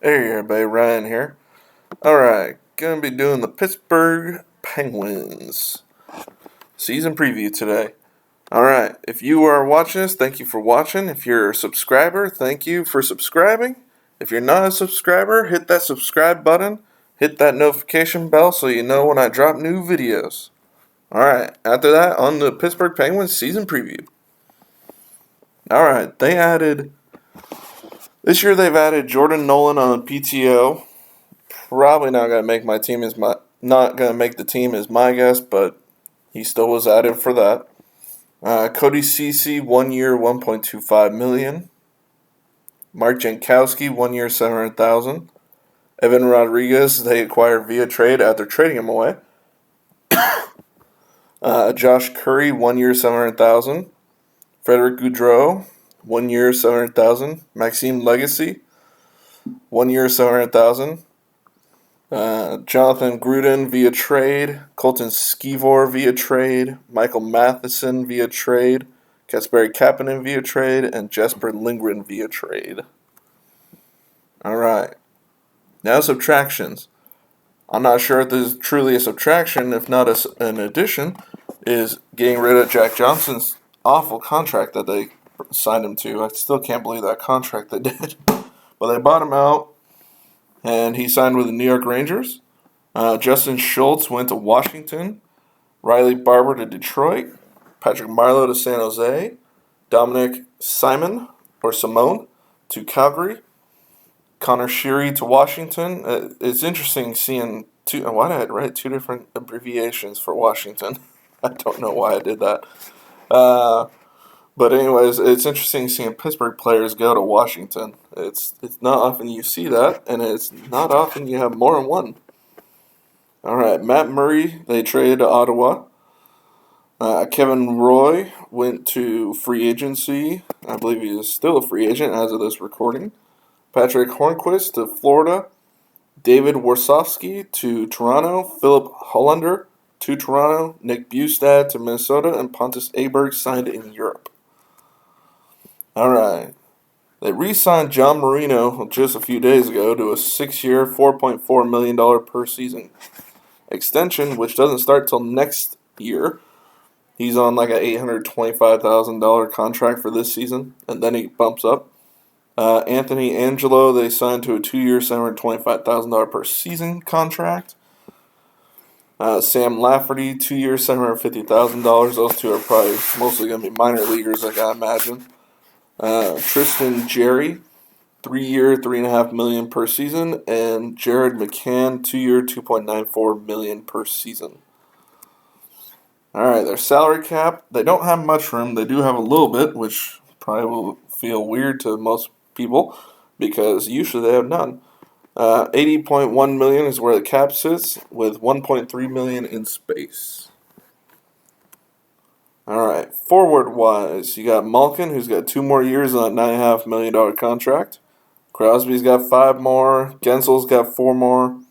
Hey everybody, Ryan here. Alright, gonna be doing the Pittsburgh Penguins season preview today. Alright, if you are watching this, thank you for watching. If you're a subscriber, thank you for subscribing. If you're not a subscriber, hit that subscribe button, hit that notification bell so you know when I drop new videos. Alright, after that, on the Pittsburgh Penguins season preview. Alright, this year they've added Jordan Nolan on PTO. Probably not gonna make the team as my guess, but he still was added for that. Cody Ceci, 1 year, $1.25 million. Mark Jankowski, 1 year, $700,000. Evan Rodriguez, they acquired via trade after trading him away. Josh Curry, 1 year, $700,000. Frederick Gaudreau, 1 year, $700,000. Maxime Legacy, 1 year, $700,000. Jonathan Gruden via trade, Colton Sceviour via trade, Michael Matheson via trade, Casper Bjorkquist via trade, and Jesper Lindgren via trade. Alright, now subtractions. I'm not sure if this is truly a subtraction, if not an addition, is getting rid of Jack Johnson's awful contract that they signed him to. I still can't believe that contract they did. But they bought him out, and he signed with the New York Rangers. Justin Schultz went to Washington. Riley Barber to Detroit. Patrick Marleau to San Jose. Dominic Simon to Calgary. Connor Sheary to Washington. It's interesting seeing why did I write two different abbreviations for Washington? I don't know why I did that. But anyways, it's interesting seeing Pittsburgh players go to Washington. It's not often you see that, and it's not often you have more than one. All right, Matt Murray, they traded to Ottawa. Kevin Roy went to free agency. I believe he is still a free agent as of this recording. Patrick Hornquist to Florida. David Warsofsky to Toronto. Philip Hollander to Toronto. Nick Bustad to Minnesota. And Pontus Aberg signed in Europe. All right. They re-signed John Marino just a few days ago to a 6-year, $4.4 million per season extension, which doesn't start till next year. He's on like an $825,000 contract for this season, and then he bumps up. Anthony Angelo, they signed to a 2-year, $725,000 per season contract. Sam Lafferty, 2 years, $750,000. Those two are probably mostly going to be minor leaguers, like I imagine. Tristan Jerry, 3 year, $3.5 million per season, and Jared McCann, 2 year, $2.94 million per season. All right, their salary cap, they don't have much room. They do have a little bit, which probably will feel weird to most people because usually they have none. $80.1 million is where the cap sits, with $1.3 million in space. All right, forward-wise, you got Malkin, who's got 2 more years on a $9.5 million contract. Crosby's got 5 more. Gensel's got 4 more.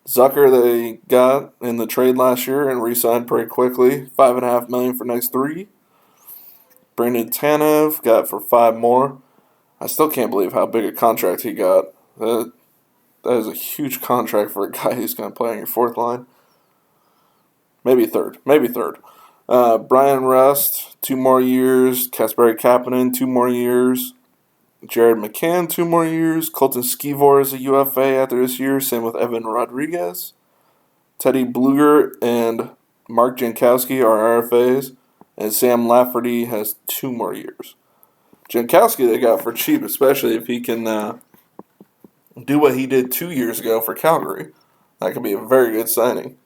Zucker they got in the trade last year and re-signed pretty quickly, $5.5 million for next 3. Brandon Tanev got for 5 more. I still can't believe how big a contract he got. That is a huge contract for a guy who's going to play on your 4th line. Maybe third. Brian Rust, 2 more years. Casper Bjorkquist, 2 more years. Jared McCann, 2 more years. Colton Sceviour is a UFA after this year. Same with Evan Rodriguez. Teddy Bluger and Mark Jankowski are RFAs. And Sam Lafferty has 2 more years. Jankowski they got for cheap, especially if he can do what he did 2 years ago for Calgary. That could be a very good signing.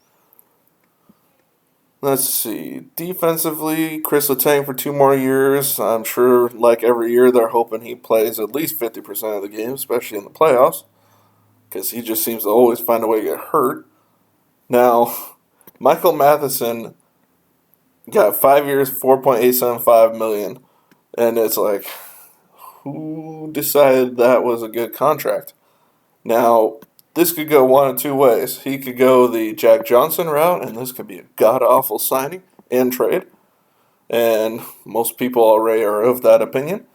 Let's see. Defensively, Chris Letang for 2 more years. I'm sure, like every year, they're hoping he plays at least 50% of the game, especially in the playoffs, because he just seems to always find a way to get hurt. Now, Michael Matheson got 5 years, $4.875 million, and it's like, who decided that was a good contract? Now, this could go one of 2 ways. He could go the Jack Johnson route, and this could be a god-awful signing and trade. And most people already are of that opinion.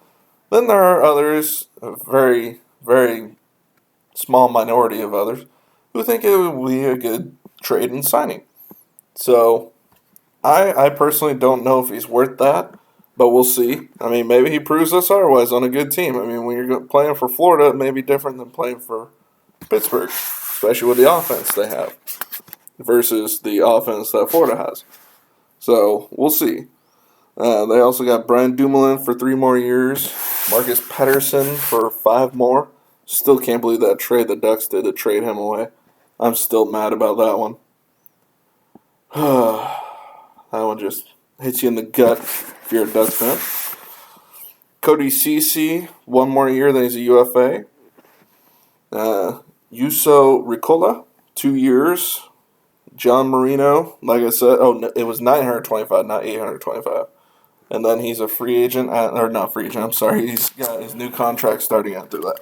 Then there are others, very, very small minority of others who think it would be a good trade and signing. So I personally don't know if he's worth that, but we'll see. I mean, maybe he proves us otherwise on a good team. I mean, when you're playing for Florida, it may be different than playing for Pittsburgh, especially with the offense they have versus the offense that Florida has. So we'll see. They also got Brian Dumoulin for 3 more years, Marcus Patterson for 5 more. Still can't believe that trade the Ducks did to trade him away. I'm still mad about that one. That one just hits you in the gut if you're a Ducks fan. Cody Ceci, 1 more year, then he's a UFA. Juuso Ricola, 2 years. John Marino, like I said, it was $925, not $825. And then he's a free agent, not free agent, I'm sorry. He's got his new contract starting after that.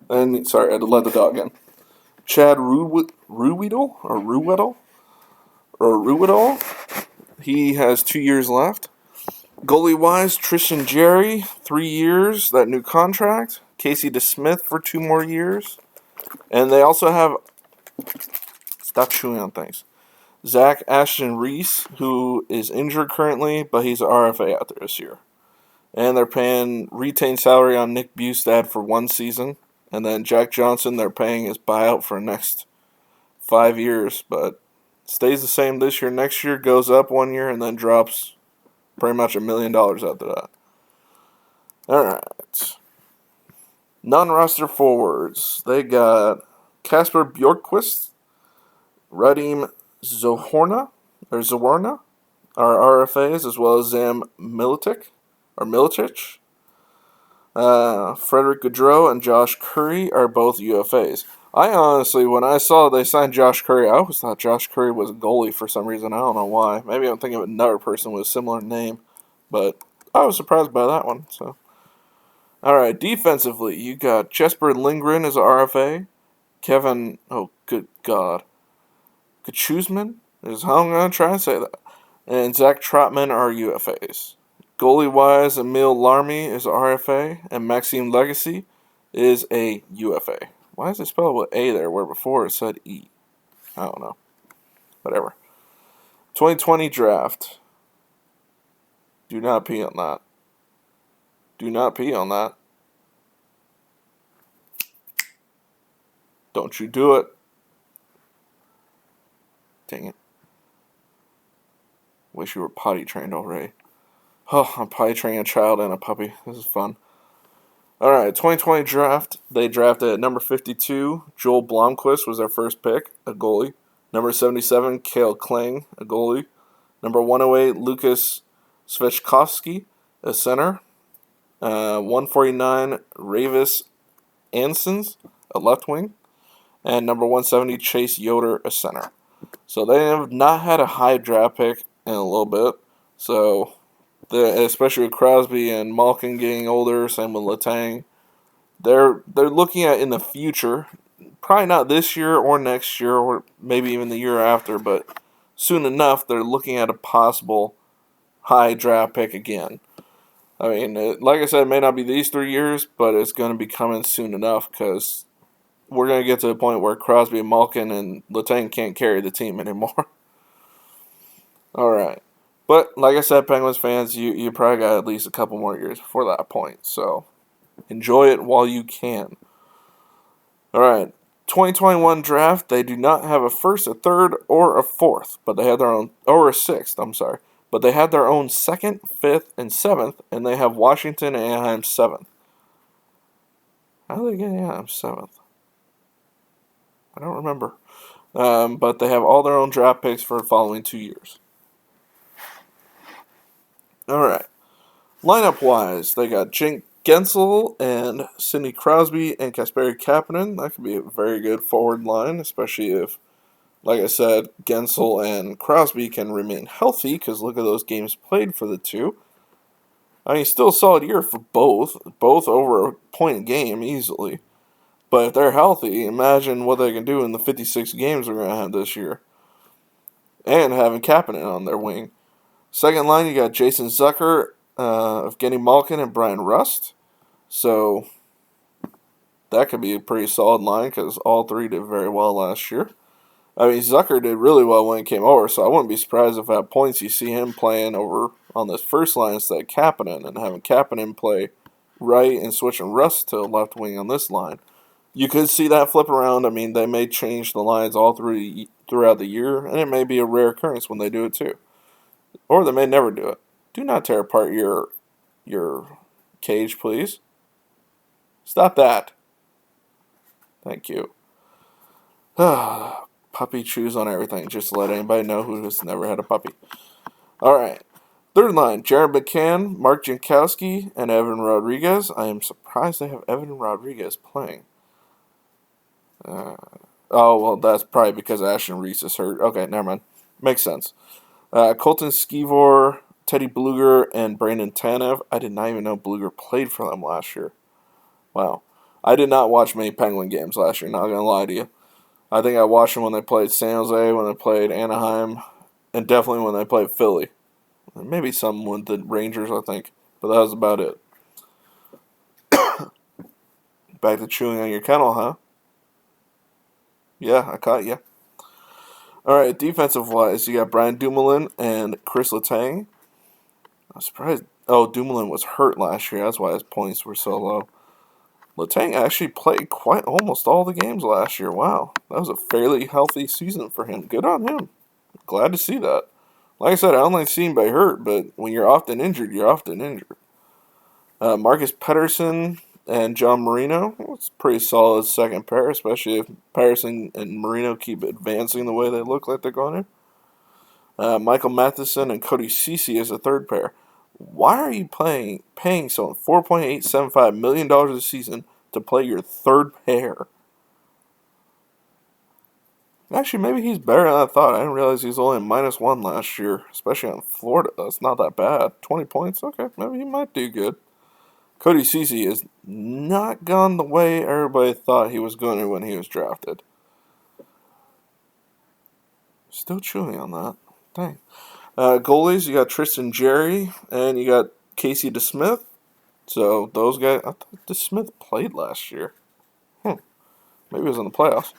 And, sorry, I had to let the dog in. Chad Ruhwedel, he has 2 years left. Goalie-wise, Tristan Jarry, 3 years, that new contract. Casey DeSmith for 2 more years. And they also have, stop chewing on things, Zach Ashton Reese, who is injured currently, but he's an RFA out there this year. And they're paying retained salary on Nick Bustad for 1 season. And then Jack Johnson, they're paying his buyout for the next 5 years. But stays the same this year. Next year goes up 1 year and then drops pretty much $1 million after that. All right. Non-roster forwards. They got Casper Bjorkquist, Radim Zohorna, are RFAs, as well as Zam Milicic. Frederick Gaudreau and Josh Curry are both UFAs. I honestly, when I saw they signed Josh Curry, I always thought Josh Curry was a goalie for some reason. I don't know why. Maybe I'm thinking of another person with a similar name, but I was surprised by that one. So, all right, defensively, you got Jesper Lindgren as an RFA. Kevin, oh good God, Kachuzman is how I'm going to try and say that. And Zach Trotman are UFAs. Goalie-wise, Emil Larmy is a RFA, and Maxime Legacy is a UFA. Why is it spelled with A there, where before it said E? I don't know. Whatever. 2020 draft. Do not pee on that. Do not pee on that. Don't you do it. Dang it. Wish you were potty trained already. Oh, I'm potty training a child and a puppy. This is fun. Alright, 2020 draft. They drafted at number 52. Joel Blomqvist was their first pick, a goalie. Number 77, Kale Kling, a goalie. Number 108, Lucas Svechkovsky, a center. 149, Ravis Ansons, a left wing. And number 170, Chase Yoder, a center. So they have not had a high draft pick in a little bit. So, especially with Crosby and Malkin getting older, same with Letang, they're looking at in the future, probably not this year or next year or maybe even the year after, but soon enough they're looking at a possible high draft pick again. I mean, like I said, it may not be these 3 years, but it's going to be coming soon enough because we're going to get to the point where Crosby, Malkin, and Letang can't carry the team anymore. All right. But, like I said, Penguins fans, you probably got at least a couple more years before that point. So, enjoy it while you can. All right. 2021 draft, they do not have a first, a third, or a fourth, but they had their own, or a sixth, I'm sorry. But they had their own second, fifth, and seventh, and they have Washington and Anaheim seventh. How did they get Anaheim seventh? I don't remember. But they have all their own draft picks for the following 2 years. All right. Lineup-wise, they got Jink Gensel and Sidney Crosby and Kasperi Kapanen. That could be a very good forward line, especially if, like I said, Gensel and Crosby can remain healthy, because look at those games played for the two. I mean, still a solid year for both over a point a game easily. But if they're healthy, imagine what they can do in the 56 games we're going to have this year. And having Kapanen on their wing. Second line, you got Jason Zucker, Evgeny Malkin, and Brian Rust. So, that could be a pretty solid line because all three did very well last year. I mean, Zucker did really well when he came over, so I wouldn't be surprised if at points you see him playing over on this first line instead of Kapanen and having Kapanen play right and switching Russ to left wing on this line. You could see that flip around. I mean, they may change the lines all throughout the year, and it may be a rare occurrence when they do it too. Or they may never do it. Do not tear apart your cage, please. Stop that. Thank you. Puppy chews on everything. Just to let anybody know who has never had a puppy. All right. Third line, Jared McCann, Mark Jankowski, and Evan Rodriguez. I am surprised they have Evan Rodriguez playing. Well, that's probably because Ashton Reese is hurt. Okay, never mind. Makes sense. Colton Skivor, Teddy Bluger, and Brandon Tanev. I did not even know Bluger played for them last year. Wow. I did not watch many Penguin games last year, not going to lie to you. I think I watched them when they played San Jose, when they played Anaheim, and definitely when they played Philly. Maybe some with the Rangers, I think. But that was about it. Back to chewing on your kennel, huh? Yeah, I caught you. All right, defensive-wise, you got Brian Dumoulin and Chris Letang. I'm surprised. Oh, Dumoulin was hurt last year. That's why his points were so low. Letang actually played quite almost all the games last year. Wow, that was a fairly healthy season for him. Good on him. Glad to see that. Like I said, I only seen by hurt, but when you're often injured, you're often injured. Marcus Patterson and John Marino. It's a pretty solid second pair, especially if Patterson and Marino keep advancing the way they look like they're going to. Michael Matheson and Cody Ceci as a third pair. Why are you paying someone $4.875 million a season to play your third pair? Actually, maybe he's better than I thought. I didn't realize he was only -1 last year, especially on Florida. That's not that bad. 20 points? Okay, maybe he might do good. Cody Ceci has not gone the way everybody thought he was going to when he was drafted. Still chewing on that. Dang. Goalies, you got Tristan Jerry, and you got Casey DeSmith. So those guys, I thought DeSmith played last year. Maybe it was in the playoffs.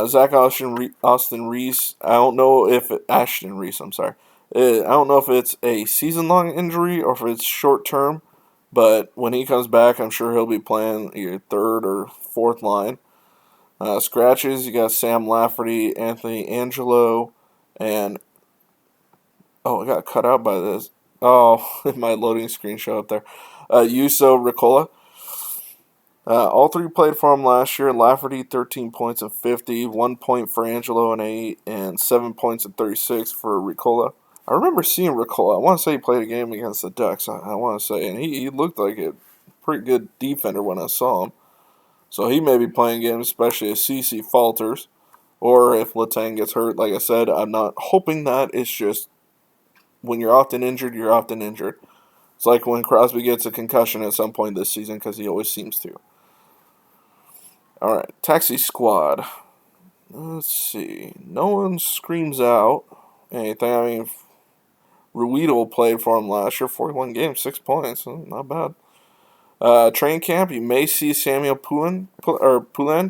Zach Austin Reese. I don't know if Ashton Reese. I'm sorry. I don't know if it's a season-long injury or if it's short-term. But when he comes back, I'm sure he'll be playing either third or fourth line. Scratches, you got Sam Lafferty, Anthony Angelo, and I got cut out by this. Oh, my loading screen showed up there. Juuso Ricola. All three played for him last year. Lafferty, 13 points and 50, 1 point for Angelo and 8, and 7 points and 36 for Ricola. I remember seeing Ricola. I want to say he played a game against the Ducks, I want to say, and he looked like a pretty good defender when I saw him. So he may be playing games, especially if CC falters, or if Letang gets hurt. Like I said, I'm not hoping that. It's just when you're often injured, you're often injured. It's like when Crosby gets a concussion at some point this season because he always seems to. All right, taxi squad. Let's see. No one screams out anything. I mean, Ruido played for him last year, 41 games, 6 points. Not bad. Train camp, you may see Samuel Poulin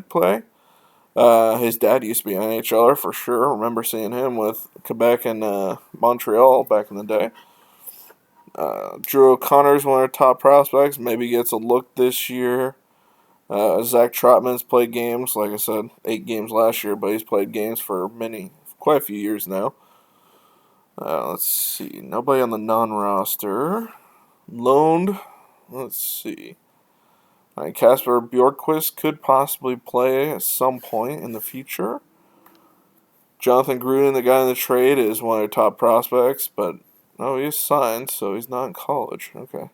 play. His dad used to be an NHLer for sure. I remember seeing him with Quebec and Montreal back in the day. Drew O'Connor's one of our top prospects. Maybe gets a look this year. Zach Trotman's played games. Like I said, 8 games last year, but he's played games for quite a few years now. Let's see. Nobody on the non-roster. Loaned. Let's see. Casper Bjorkquist could possibly play at some point in the future. Jonathan Gruden, the guy in the trade, is one of their top prospects, but he's signed, so he's not in college. Okay.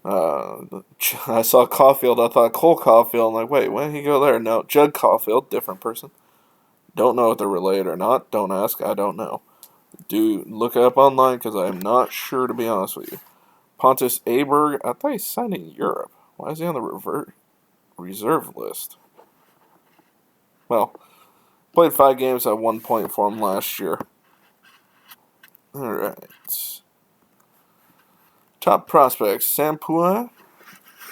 I saw Caulfield. I thought Cole Caulfield. I'm like, wait, when did he go there? No, Judd Caulfield, different person. Don't know if they're related or not. Don't ask. I don't know. Do look it up online because I am not sure, to be honest with you. Pontus Aberg, I thought he signed in Europe. Why is he on the reserve list? Well, played 5 games at 1 point for him last year. All right. Top prospects: Sam Poulin,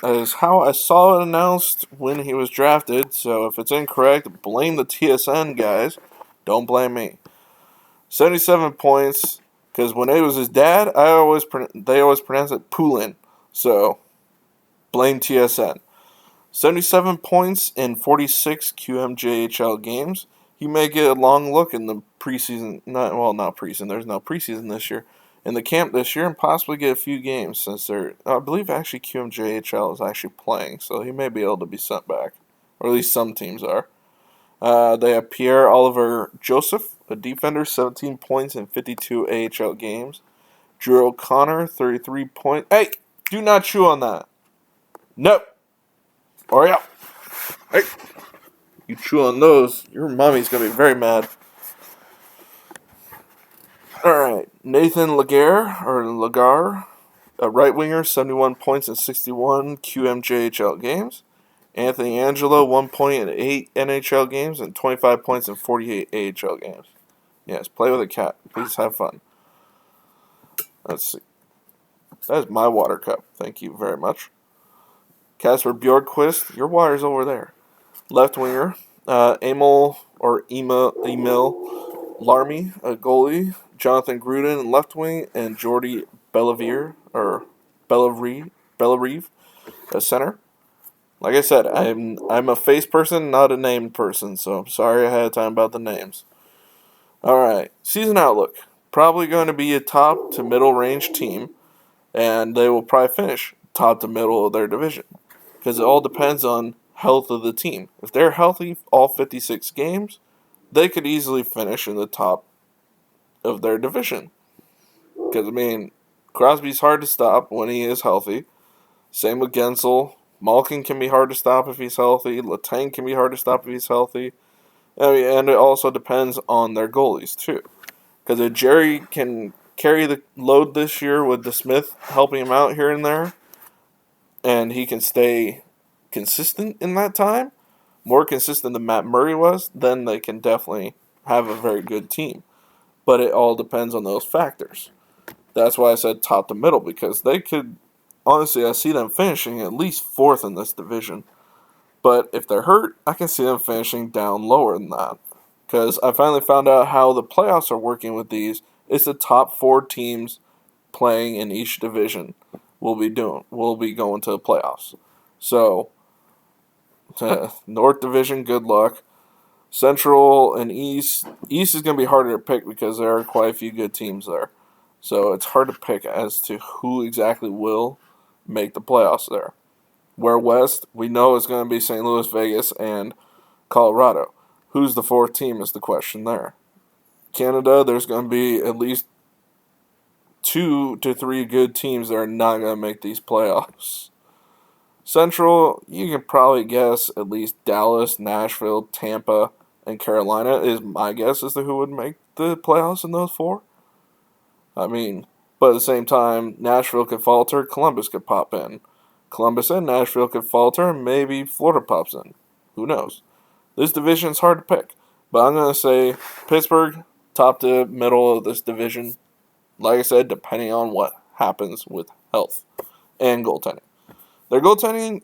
is how I saw it announced when he was drafted. So if it's incorrect, blame the TSN guys. Don't blame me. 77 points, because when it was his dad, they always pronounce it Poulin. So blame TSN. 77 points in 46 QMJHL games. He may get a long look in the preseason. Not preseason. There's no preseason this year. In the camp this year, and possibly get a few games since I believe actually QMJHL is actually playing, so he may be able to be sent back, or at least some teams are. They have Pierre-Olivier Joseph, a defender, 17 points in 52 AHL games. Drew O'Connor, 33 points. Hey, do not chew on that. No. Hurry up. Hey, you chew on those, your mommy's going to be very mad. Alright, Nathan Lagar, a right winger, 71 points in 61 QMJHL games. Anthony Angelo, 1 point in 8 NHL games and 25 points in 48 AHL games. Yes, play with a cat. Please have fun. Let's see. That is my water cup. Thank you very much. Casper Bjorkquist, your water's over there. Left winger, Emil Larmy, a goalie. Jonathan Gruden, left wing, and Jordy Bellarive, a center. Like I said, I'm a face person, not a named person, so I'm sorry ahead of time about the names. Alright, season outlook. Probably going to be a top to middle range team, and they will probably finish top to middle of their division. Because it all depends on health of the team. If they're healthy all 56 games, they could easily finish in the top of their division. Because, Crosby's hard to stop when he is healthy. Same with Gensel. Malkin can be hard to stop if he's healthy. Letang can be hard to stop if he's healthy. And it also depends on their goalies, too. Because if Jerry can carry the load this year with DeSmith helping him out here and there, and he can stay consistent in that time, more consistent than Matt Murray was, then they can definitely have a very good team. But it all depends on those factors. That's why I said top to middle, because they could, honestly, I see them finishing at least 4th in this division. But if they're hurt, I can see them finishing down lower than that. Because I finally found out how the playoffs are working with these. It's the top 4 teams playing in each division will be going to the playoffs. So, North Division, good luck. Central and East is going to be harder to pick because there are quite a few good teams there. So it's hard to pick as to who exactly will make the playoffs there. Where West, we know it's going to be St. Louis, Vegas, and Colorado. Who's the 4th team is the question there. Canada, there's going to be at least 2 to 3 good teams that are not going to make these playoffs. Central, you can probably guess at least Dallas, Nashville, Tampa, and Carolina is my guess as to who would make the playoffs in those 4. But at the same time, Nashville could falter, Columbus could pop in. Columbus and Nashville could falter, and maybe Florida pops in. Who knows? This division's hard to pick. But I'm going to say Pittsburgh, top to middle of this division. Like I said, depending on what happens with health and goaltending. Their goaltending,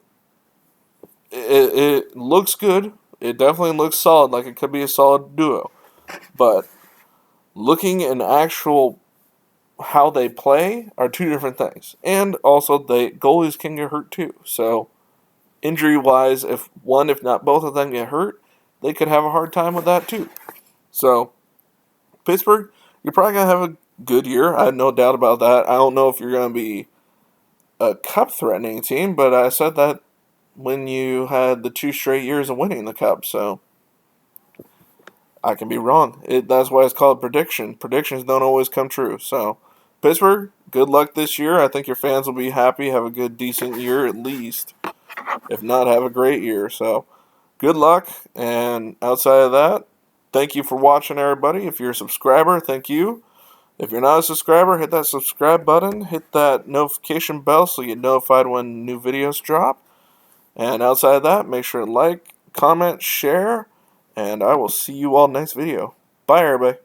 it looks good. It definitely looks solid, like it could be a solid duo. But looking at actual how they play are 2 different things. And also, goalies can get hurt too. So, injury-wise, if not both of them get hurt, they could have a hard time with that too. So, Pittsburgh, you're probably going to have a good year. I have no doubt about that. I don't know if you're going to be a cup-threatening team, but I said that when you had the 2 straight years of winning the cup, so I can be wrong. That's why it's called prediction. Predictions don't always come true. So, Pittsburgh, good luck this year. I think your fans will be happy, have a good, decent year at least. If not, have a great year. So, good luck. And outside of that, thank you for watching, everybody. If you're a subscriber, thank you. If you're not a subscriber, hit that subscribe button. Hit that notification bell so you get notified when new videos drop. And outside of that, make sure to like, comment, share, and I will see you all next video. Bye, everybody.